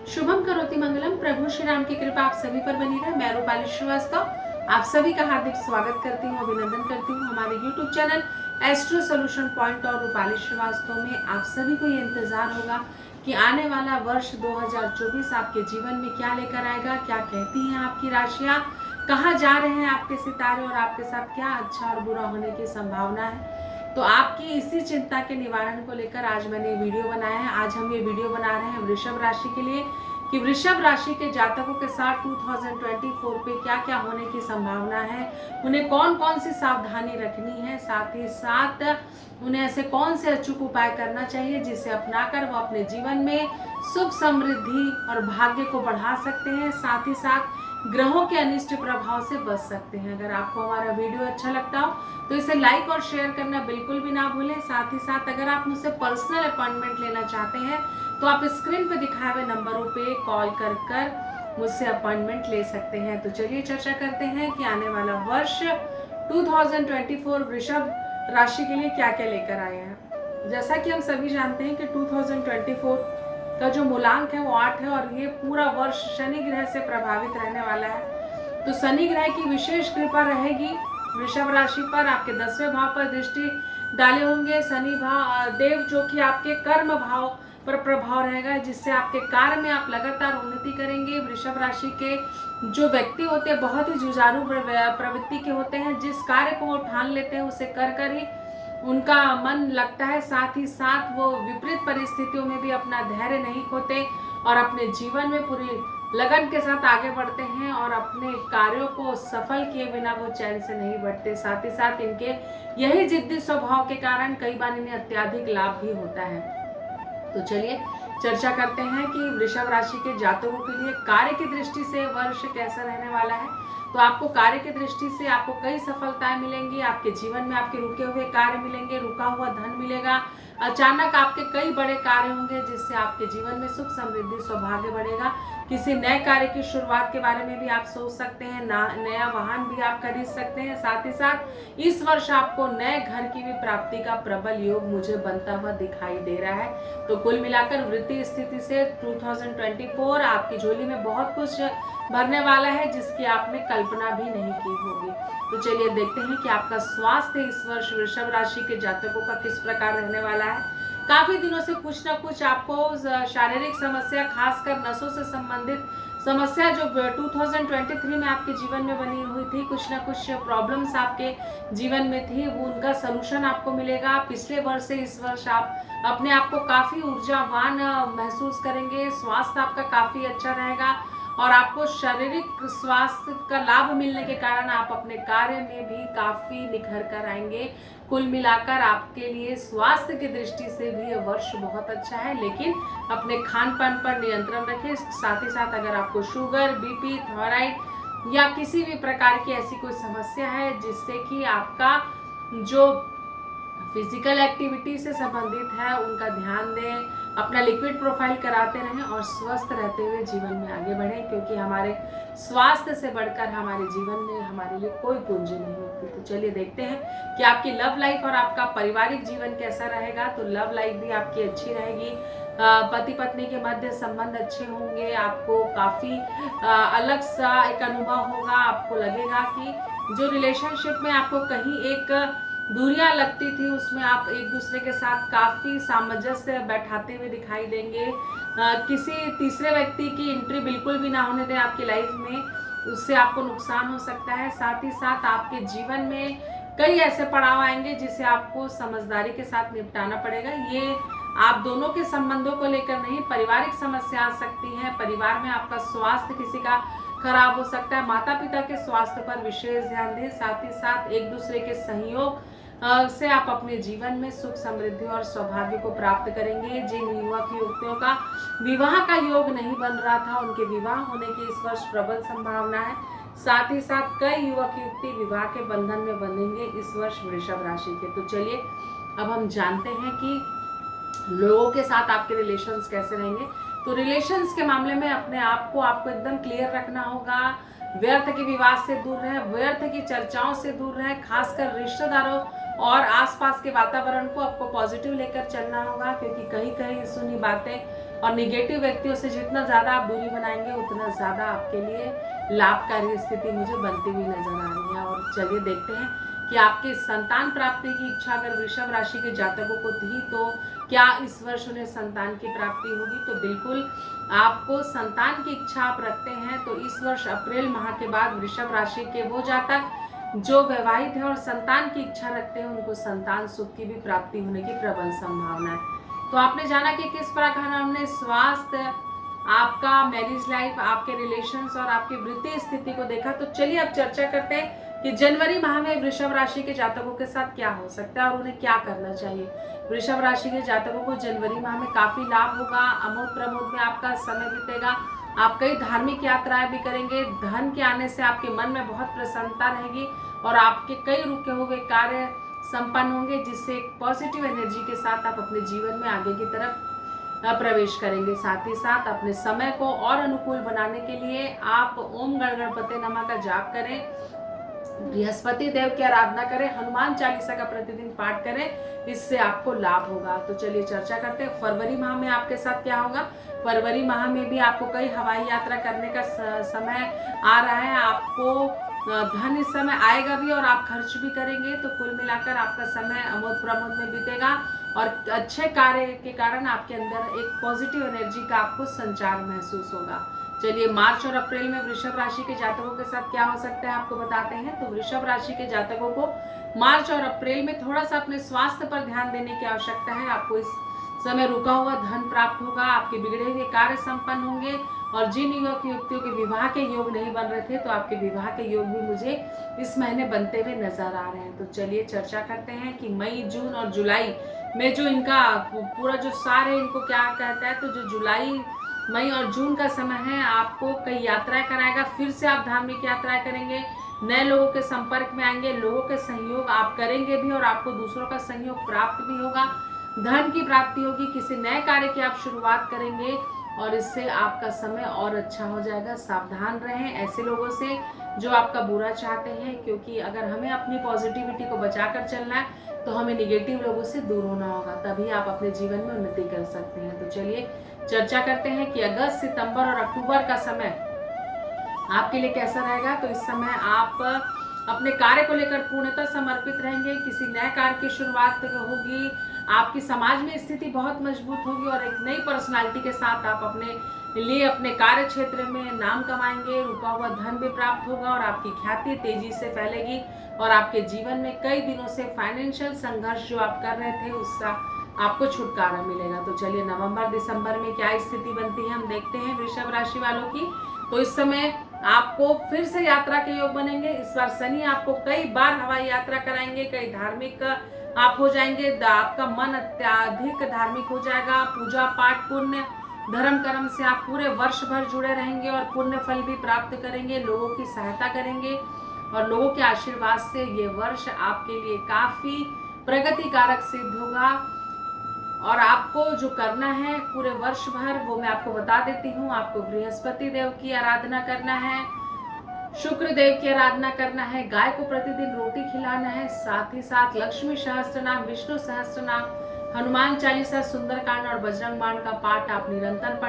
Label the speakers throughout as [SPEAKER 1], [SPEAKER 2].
[SPEAKER 1] शुभम करोति मंगलम। प्रभु श्री राम की कृपा आप सभी पर बनी रहे। मैं रूपाली श्रीवास्तव आप सभी का हार्दिक स्वागत करती हूँ, अभिनंदन करती हूँ हमारे YouTube channel astro solution point और रूपाली श्रीवास्तव में। आप सभी को ये इंतजार होगा कि आने वाला वर्ष 2024 आपके जीवन में क्या लेकर आएगा, क्या कहती हैं आपकी राशियाँ, कहाँ जा रहे हैं आपके सितारे और आपके साथ क्या अच्छा और बुरा होने की संभावना है। तो आपकी इसी चिंता के निवारण को लेकर आज मैंने वीडियो बनाया है। आज हम ये वीडियो बना रहे हैं वृषभ राशि के लिए कि वृषभ राशि के जातकों के साथ 2024 पे क्या क्या होने की संभावना है, उन्हें कौन कौन सी सावधानी रखनी है, साथ ही साथ उन्हें ऐसे कौन से अचूक उपाय करना चाहिए जिसे अपनाकर वो अपने जीवन में सुख समृद्धि और भाग्य को बढ़ा सकते हैं, साथ ही साथ ग्रहों के अनिष्ट प्रभाव से बच सकते हैं। अगर आपको हमारा वीडियो अच्छा लगता हो तो इसे लाइक और शेयर करना बिल्कुल भी ना भूलें। साथ ही साथ अगर आप मुझसे पर्सनल अपॉइंटमेंट लेना चाहते हैं तो आप स्क्रीन पे दिखाए हुए नंबरों पे कॉल कर मुझसे अपॉइंटमेंट ले सकते हैं। तो चलिए चर्चा करते हैं कि आने वाला वर्ष 2024 वृषभ राशि के लिए क्या क्या लेकर आए हैं। जैसा कि हम सभी जानते हैं कि 2024 का जो मूलांक है वो 8 है और ये पूरा वर्ष शनि ग्रह से प्रभावित रहने वाला है। तो शनि ग्रह की विशेष कृपा रहेगी वृषभ राशि पर। आपके 10वें भाव पर दृष्टि डाले होंगे शनि देव, जो कि आपके कर्म भाव पर प्रभाव रहेगा, जिससे आपके कार्य में आप लगातार उन्नति करेंगे। वृषभ राशि के जो व्यक्ति होते हैं बहुत ही जुझारू प्रवृत्ति के होते हैं। जिस कार्य को वो ठान लेते हैं उसे कर ही उनका मन लगता है। साथ ही साथ वो विपरीत परिस्थितियों में भी अपना धैर्य नहीं खोते और अपने जीवन में पूरी लगन के साथ आगे बढ़ते हैं और अपने कार्यों को सफल किए बिना वो चैन से नहीं बढ़ते। साथ ही साथ इनके यही जिद्दी स्वभाव के कारण कई बार इन्हें अत्यधिक लाभ भी होता है। तो चलिए चर्चा करते हैं कि वृषभ राशि के जातकों के लिए कार्य की दृष्टि से वर्ष कैसा रहने वाला है। तो आपको कार्य की दृष्टि से आपको कई सफलताएं मिलेंगी। आपके जीवन में आपके रुके हुए कार्य मिलेंगे, रुका हुआ धन मिलेगा। अचानक आपके कई बड़े कार्य होंगे जिससे आपके जीवन में सुख समृद्धि सौभाग्य बढ़ेगा। किसी नए कार्य की शुरुआत के बारे में भी आप सोच सकते हैं, नया वाहन भी आप खरीद सकते हैं। साथ ही साथ इस वर्ष आपको नए घर की भी प्राप्ति का प्रबल योग मुझे बनता हुआ दिखाई दे रहा है। तो कुल मिलाकर वृत्ति स्थिति से 2024 आपकी झोली में बहुत कुछ भरने वाला है जिसकी आपने कल्पना भी नहीं की होगी। तो चलिए देखते हैं कि आपका स्वास्थ्य इस वर्ष वृषभ राशि के जातकों का किस प्रकार रहने वाला है। काफी दिनों से कुछ ना कुछ आपको शारीरिक समस्या, खासकर नसों से संबंधित समस्या जो 2023 में आपके जीवन में बनी हुई थी, कुछ ना कुछ प्रॉब्लम्स आपके जीवन में थी, वो उनका सलूशन आपको मिलेगा। पिछले वर्ष से इस वर्ष आप अपने आप को काफी ऊर्जावान महसूस करेंगे। स्वास्थ्य आपका काफी अच्छा रहेगा और आपको शारीरिक स्वास्थ्य का लाभ मिलने के कारण आप अपने कार्य में भी काफी निखर कर आएंगे। कुल मिलाकर आपके लिए स्वास्थ्य की दृष्टि से भी यह वर्ष बहुत अच्छा है, लेकिन अपने खान पान पर नियंत्रण रखें। साथ ही साथ अगर आपको शुगर, बीपी, थायराइड या किसी भी प्रकार की ऐसी कोई समस्या है जिससे कि आपका जो फिजिकल एक्टिविटी से संबंधित है उनका ध्यान दें, अपना लिक्विड प्रोफाइल कराते रहें और स्वस्थ रहते हुए जीवन में आगे बढ़ें, क्योंकि हमारे स्वास्थ्य से बढ़कर हमारे जीवन में हमारे लिए कोई पूंजी नहीं होती। तो चलिए देखते हैं कि आपकी लव लाइफ और आपका पारिवारिक जीवन कैसा रहेगा। तो लव लाइफ भी आपकी अच्छी रहेगी। पति पत्नी के मध्य संबंध अच्छे होंगे। आपको काफी अलग सा एक अनुभव होगा। आपको लगेगा कि जो रिलेशनशिप में आपको कहीं एक दूरियां लगती थी उसमें आप एक दूसरे के साथ काफी सामंजस्य बैठाते हुए दिखाई देंगे। किसी तीसरे व्यक्ति की एंट्री बिल्कुल भी ना होने दें आपकी लाइफ में, उससे आपको नुकसान हो सकता है। साथ ही साथ आपके जीवन में कई ऐसे पड़ाव आएंगे जिसे आपको समझदारी के साथ निपटाना पड़ेगा। ये आप दोनों के संबंधों को लेकर नहीं, पारिवारिक समस्या आ सकती है। परिवार में आपका स्वास्थ्य किसी का खराब हो सकता है। माता पिता के स्वास्थ्य पर विशेष ध्यान दें। साथ ही साथ एक दूसरे के सहयोग से आप अपने जीवन में सुख समृद्धि और सौभाग्य को प्राप्त करेंगे। जिन युवक युवतियों का विवाह का योग नहीं बन रहा था उनके विवाह होने की इस वर्ष प्रबल संभावना है। साथ ही साथ कई युवक युवती विवाह के बंधन में बंधेंगे इस वर्ष वृषभ राशि के। तो चलिए अब हम जानते हैं कि लोगों के साथ आपके रिलेशंस कैसे रहेंगे। तो रिलेशंस के मामले में अपने आप को आपको एकदम क्लियर रखना होगा। व्यर्थ के विवाद से दूर रहें, व्यर्थ की चर्चाओं से दूर रहें। खासकर रिश्तेदारों और आसपास के वातावरण को आपको पॉजिटिव लेकर चलना होगा, क्योंकि कहीं कहीं सुनी बातें और निगेटिव व्यक्तियों से जितना ज़्यादा आप दूरी बनाएंगे उतना ज़्यादा आपके लिए लाभकारी स्थिति मुझे बनती हुई नजर आ रही है। और चलिए देखते हैं कि आपकी संतान प्राप्ति की इच्छा अगर वृषभ राशि के जातकों को थी तो क्या इस वर्ष उन्हें संतान की प्राप्ति होगी। तो बिल्कुल आपको संतान की इच्छा आप रखते हैं तो इस वर्ष अप्रैल माह के बाद वृषभ राशि के वो जातक जो वैवाहिक है और संतान की इच्छा रखते हैं उनको संतान सुख की भी प्राप्ति होने की प्रबल संभावना है। तो आपने जाना कि किस प्रकार हमने स्वास्थ्य, आपका मैरिज लाइफ, आपके रिलेशंस और आपकी वृत्ति स्थिति को देखा। तो चलिए अब चर्चा करते हैं कि जनवरी माह में वृषभ राशि के जातकों के साथ क्या हो सकता है और उन्हें क्या करना चाहिए। वृषभ राशि के जातकों को जनवरी माह में काफी लाभ होगा। अमोद प्रमोद में आपका समय बीतेगा। आप कई धार्मिक यात्राएं भी करेंगे। धन के आने से आपके मन में बहुत प्रसन्नता रहेगी और आपके कई रुके हुए कार्य संपन्न होंगे, जिससे एक पॉजिटिव एनर्जी के साथ आप अपने जीवन में आगे की तरफ प्रवेश करेंगे। साथ ही साथ अपने समय को और अनुकूल बनाने के लिए आप ओम गण गणपति नमः का जाप करें, बृहस्पति देव की आराधना करें, हनुमान चालीसा का प्रतिदिन पाठ करें, इससे आपको लाभ होगा। तो चलिए चर्चा करते हैं फरवरी माह में आपके साथ क्या होगा। फरवरी माह में भी आपको कई हवाई यात्रा करने का समय आ रहा है। आपको धन इस समय आएगा भी और आप खर्च भी करेंगे। तो कुल मिलाकर आपका समय अमोद प्रमोद में बीतेगा और अच्छे कार्य के कारण आपके अंदर एक पॉजिटिव एनर्जी का आपको संचार महसूस होगा। चलिए मार्च और अप्रैल में वृषभ राशि के जातकों के साथ क्या हो सकता है आपको बताते हैं। तो वृषभ राशि के जातकों को मार्च और अप्रैल में थोड़ा सा अपने स्वास्थ्य पर ध्यान देने की आवश्यकता है। आपको इस समय रुका हुआ धन प्राप्त होगा, आपके बिगड़े हुए कार्य संपन्न होंगे और जिन युवक युवतियों के विवाह के योग नहीं बन रहे थे तो आपके विवाह के योग भी मुझे इस महीने बनते हुए नजर आ रहे हैं। तो चलिए चर्चा करते हैं कि मई, जून और जुलाई में जो इनका पूरा जो सार है इनको क्या कहता है। तो जो जुलाई, मई और जून का समय है आपको कई यात्राएं कराएगा। फिर से आप धार्मिक यात्राएं करेंगे, नए लोगों के संपर्क में आएंगे, लोगों के सहयोग आप करेंगे भी और आपको दूसरों का सहयोग प्राप्त भी होगा। धन की प्राप्ति होगी, किसी नए कार्य की आप शुरुआत करेंगे और इससे आपका समय और अच्छा हो जाएगा। सावधान रहें ऐसे लोगों से जो आपका बुरा चाहते हैं, क्योंकि अगर हमें अपनी पॉजिटिविटी को बचाकर चलना है तो हमें निगेटिव लोगों से दूर होना होगा, तभी आप अपने जीवन में उन्नति कर सकते हैं। तो चलिए चर्चा करते हैं कि अगस्त, सितंबर और अक्टूबर का समय आपके लिए कैसा रहेगा। तो इस समय आप अपने कार्य को लेकर पूर्णतः समर्पित रहेंगे, किसी नए कार्य की शुरुआत होगी, आपकी समाज में स्थिति बहुत मजबूत होगी और एक नई पर्सनालिटी के साथ आप अपने लिए अपने कार्य क्षेत्र में नाम कमाएंगे, रुका हुआ धन भी प्राप्त होगा और आपकी ख्याति तेजी से फैलेगी और आपके जीवन में कई दिनों से फाइनेंशियल संघर्ष जो आप कर रहे थे उसका आपको छुटकारा मिलेगा। तो चलिए नवंबर, दिसंबर में क्या स्थिति बनती है हम देखते हैं वृषभ राशि वालों की। तो इस समय आपको फिर से यात्रा के योग बनेंगे। इस बार शनि आपको कई बार हवाई यात्रा कराएंगे, कई धार्मिक आप हो जाएंगे, आपका मन अत्यधिक धार्मिक हो जाएगा। पूजा पाठ, पुण्य, धर्म कर्म से आप पूरे वर्ष भर जुड़े रहेंगे और पुण्य फल भी प्राप्त करेंगे, लोगों की सहायता करेंगे और लोगों के आशीर्वाद से ये वर्ष आपके लिए काफी प्रगति कारक सिद्ध होगा। और आपको जो करना है पूरे वर्ष भर वो मैं आपको बता देती हूँ। आपको बृहस्पति देव की आराधना करना है, शुक्र देव की आराधना करना है, गाय को प्रतिदिन रोटी खिलाना है, साथ ही साथ लक्ष्मी सहस्त्र नाम, विष्णु सहस्त्र नाम, हनुमान चालीसा, सुंदरकांड और बजरंग बाण का पाठ आप निरंतर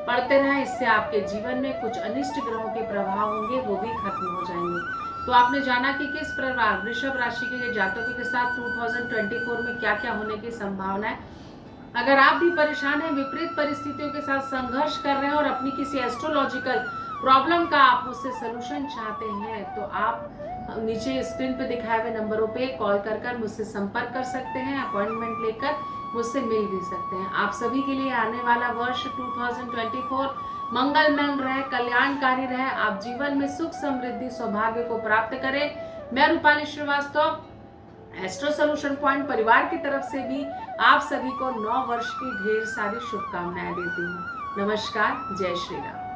[SPEAKER 1] पढ़ते रहें। इससे आपके जीवन में कुछ अनिष्ट ग्रहों के प्रभाव होंगे वो भी खत्म हो जाएंगे। तो आपने जाना कि किस प्रकार वृषभ राशि के जातकों के साथ 2024 में क्या क्या होने की संभावना है। अगर आप भी परेशान हैं, विपरीत परिस्थितियों के साथ संघर्ष कर रहे हैं और अपनी किसी एस्ट्रोलॉजिकल प्रॉब्लम का आप मुझसे सलूशन चाहते हैं तो आप नीचे स्क्रीन पे दिखाए हुए नंबरों पे कॉल कर मुझसे संपर्क कर सकते हैं, अपॉइंटमेंट लेकर मुझसे मिल भी सकते हैं। आप सभी के लिए आने वाला वर्ष 2024 मंगलमय रहे, कल्याणकारी रहे, आप जीवन में सुख, समृद्धि, सौभाग्य को प्राप्त करें। मैं Rupali Srivastava astro solution point परिवार की तरफ से भी आप सभी को 9 वर्ष की ढेर सारी शुभकामनाएं देती हूँ। नमस्कार, जय श्री राम।